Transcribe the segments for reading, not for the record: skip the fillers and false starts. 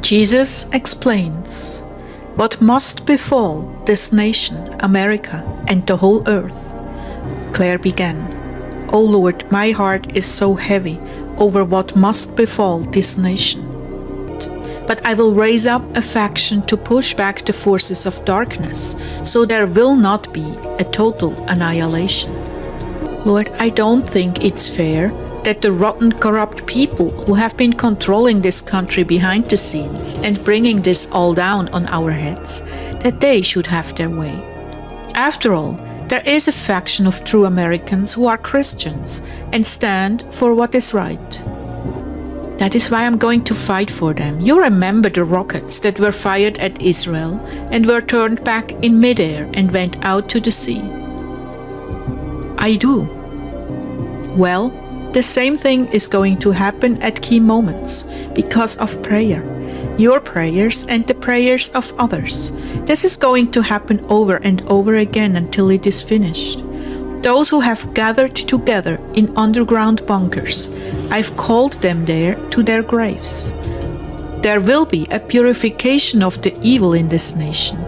Jesus explains what must befall this nation, America, and the whole earth. Claire began, "O Lord, my heart is so heavy over what must befall this nation. But I will raise up a faction to push back the forces of darkness, so there will not be a total annihilation. Lord, I don't think it's fair that the rotten, corrupt people who have been controlling this country behind the scenes and bringing this all down on our heads, that they should have their way. After all, there is a faction of true Americans who are Christians and stand for what is right. That is why I'm going to fight for them. You remember the rockets that were fired at Israel and were turned back in midair and went out to the sea?" "I do." Well, the same thing is going to happen at key moments because of prayer. Your prayers and the prayers of others. This is going to happen over and over again until it is finished. Those who have gathered together in underground bunkers, I've called them there to their graves. There will be a purification of the evil in this nation.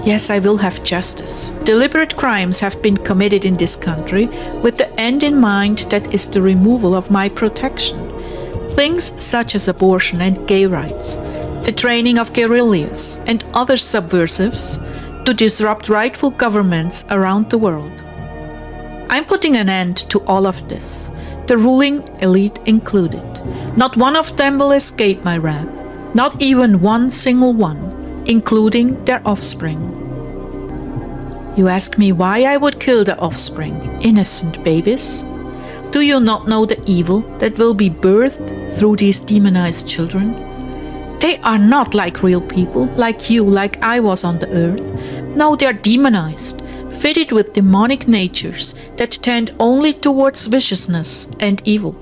Yes, I will have justice. Deliberate crimes have been committed in this country with the end in mind, that is the removal of my protection. Things such as abortion and gay rights, the training of guerrillas and other subversives to disrupt rightful governments around the world. I'm putting an end to all of this, the ruling elite included. Not one of them will escape my wrath, not even one single one, including their offspring. You ask me why I would kill the offspring, innocent babies? Do you not know the evil that will be birthed through these demonized children? They are not like real people, like you, like I was on the earth. No, they are demonized, fitted with demonic natures that tend only towards viciousness and evil,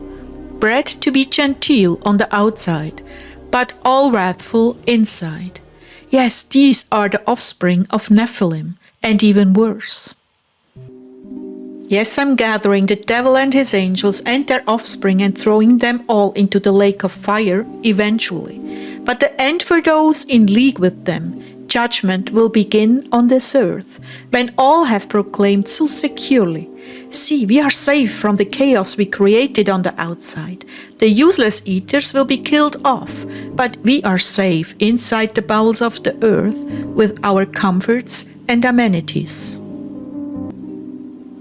bred to be genteel on the outside, but all wrathful inside. Yes, these are the offspring of Nephilim, and even worse. Yes, I'm gathering the devil and his angels and their offspring and throwing them all into the lake of fire eventually. But the end for those in league with them, judgment will begin on this earth, when all have proclaimed so securely, "See, we are safe from the chaos we created on the outside. The useless eaters will be killed off, but we are safe inside the bowels of the earth with our comforts and amenities."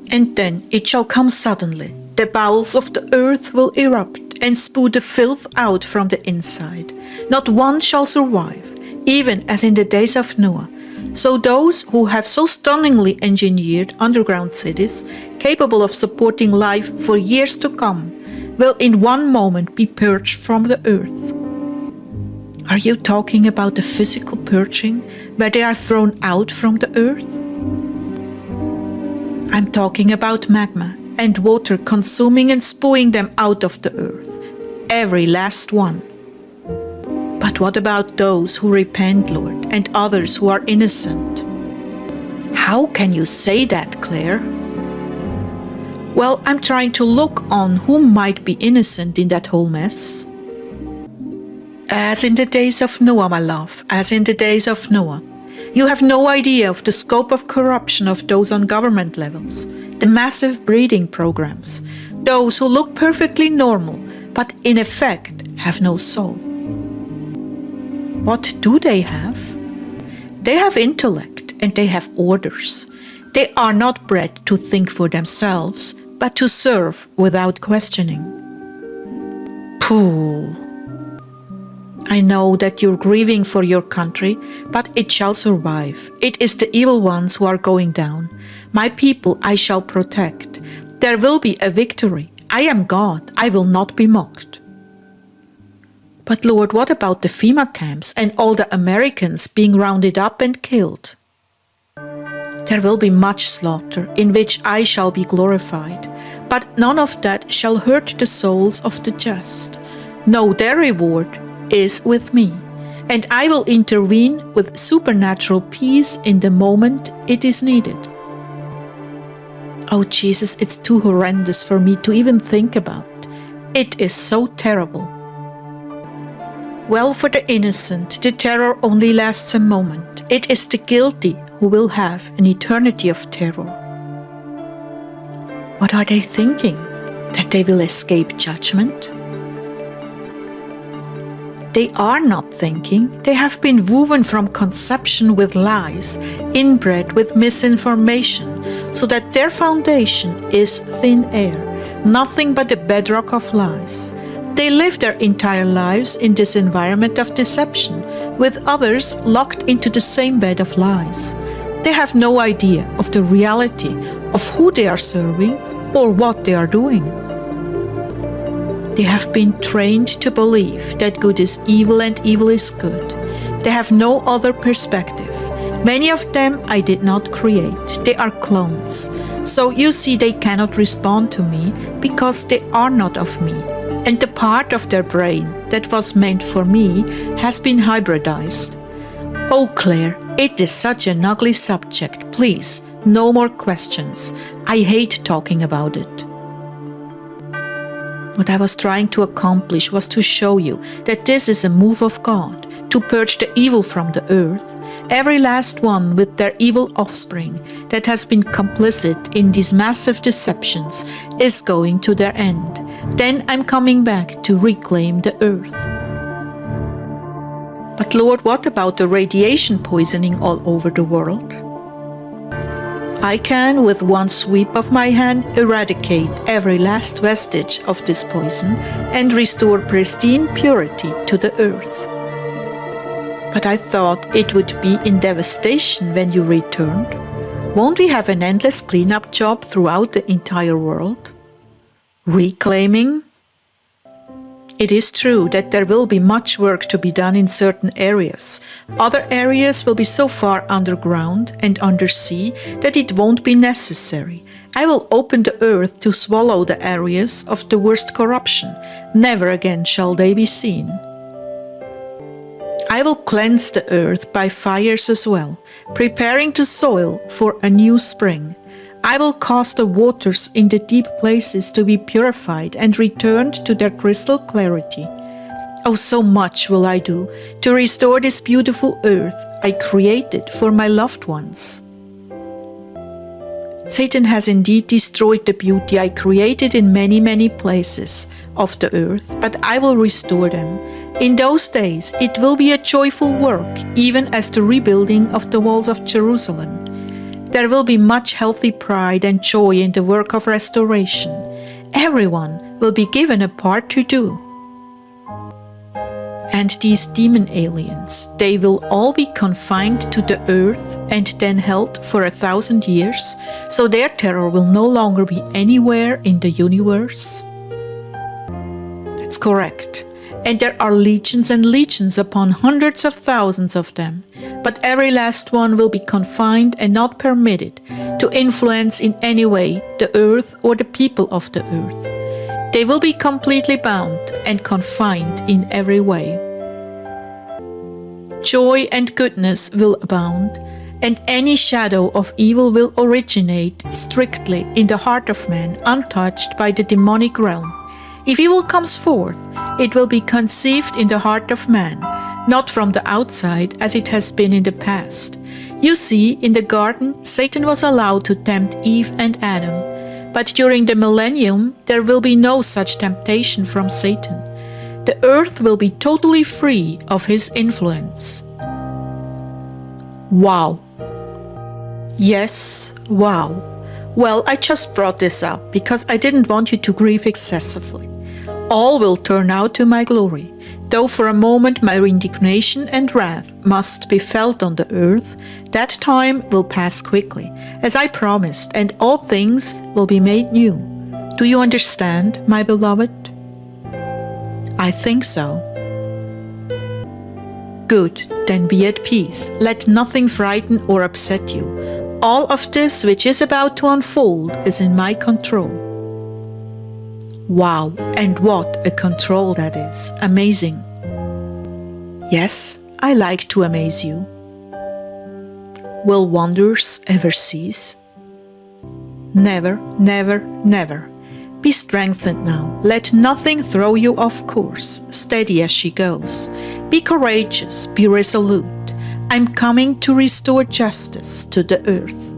And then it shall come suddenly. The bowels of the earth will erupt and spew the filth out from the inside. Not one shall survive, even as in the days of Noah. So those who have so stunningly engineered underground cities, capable of supporting life for years to come, will in one moment be purged from the earth. Are you talking about the physical purging, where they are thrown out from the earth? I'm talking about magma and water consuming and spewing them out of the earth, every last one. But what about those who repent, Lord, and others who are innocent? How can you say that, Claire? Well, I'm trying to look on who might be innocent in that whole mess. As in the days of Noah, my love, as in the days of Noah. You have no idea of the scope of corruption of those on government levels, the massive breeding programs, those who look perfectly normal, but in effect have no soul. What do they have? They have intellect and they have orders. They are not bred to think for themselves, but to serve without questioning. Pooh! I know that you're grieving for your country, but it shall survive. It is the evil ones who are going down. My people I shall protect. There will be a victory. I am God. I will not be mocked. But Lord, what about the FEMA camps and all the Americans being rounded up and killed? There will be much slaughter, in which I shall be glorified. But none of that shall hurt the souls of the just. No, their reward is with me, and I will intervene with supernatural peace in the moment it is needed. Oh Jesus, it's too horrendous for me to even think about. It is so terrible. Well, for the innocent, the terror only lasts a moment. It is the guilty who will have an eternity of terror. What are they thinking? That they will escape judgment? They are not thinking. They have been woven from conception with lies, inbred with misinformation, so that their foundation is thin air, nothing but the bedrock of lies. They live their entire lives in this environment of deception, with others locked into the same bed of lies. They have no idea of the reality of who they are serving or what they are doing. They have been trained to believe that good is evil and evil is good. They have no other perspective. Many of them I did not create. They are clones. So you see, they cannot respond to me because they are not of me. And the part of their brain that was meant for me has been hybridized. Oh, Claire, it is such an ugly subject. Please, no more questions. I hate talking about it. What I was trying to accomplish was to show you that this is a move of God to purge the evil from the earth. Every last one with their evil offspring that has been complicit in these massive deceptions is going to their end. Then I'm coming back to reclaim the earth. But Lord, what about the radiation poisoning all over the world? I can, with one sweep of my hand, eradicate every last vestige of this poison and restore pristine purity to the earth. But I thought it would be in devastation when you returned. Won't we have an endless cleanup job throughout the entire world? Reclaiming? It is true that there will be much work to be done in certain areas. Other areas will be so far underground and undersea that it won't be necessary. I will open the earth to swallow the areas of the worst corruption. Never again shall they be seen. I will cleanse the earth by fires as well, preparing the soil for a new spring. I will cause the waters in the deep places to be purified and returned to their crystal clarity. Oh, so much will I do to restore this beautiful earth I created for my loved ones. Satan has indeed destroyed the beauty I created in many, many places of the earth, but I will restore them. In those days it will be a joyful work, even as the rebuilding of the walls of Jerusalem. There will be much healthy pride and joy in the work of restoration. Everyone will be given a part to do. And these demon aliens, they will all be confined to the earth and then held for 1,000 years, so their terror will no longer be anywhere in the universe. That's correct. And there are legions and legions upon hundreds of thousands of them. But every last one will be confined and not permitted to influence in any way the earth or the people of the earth. They will be completely bound and confined in every way. Joy and goodness will abound, and any shadow of evil will originate strictly in the heart of man, untouched by the demonic realm. If evil comes forth, it will be conceived in the heart of man, not from the outside as it has been in the past. You see, in the garden, Satan was allowed to tempt Eve and Adam, but during the millennium, there will be no such temptation from Satan. The earth will be totally free of his influence. Wow. Yes, wow. Well, I just brought this up because I didn't want you to grieve excessively. All will turn out to my glory, though for a moment my indignation and wrath must be felt on the earth. That time will pass quickly, as I promised, and all things will be made new. Do you understand, my beloved? I think so. Good, then be at peace. Let nothing frighten or upset you. All of this which is about to unfold is in my control. Wow, and what a control that is. Amazing. Yes, I like to amaze you. Will wonders ever cease? Never, never, never. Be strengthened now. Let nothing throw you off course. Steady as she goes. Be courageous, be resolute. I'm coming to restore justice to the earth.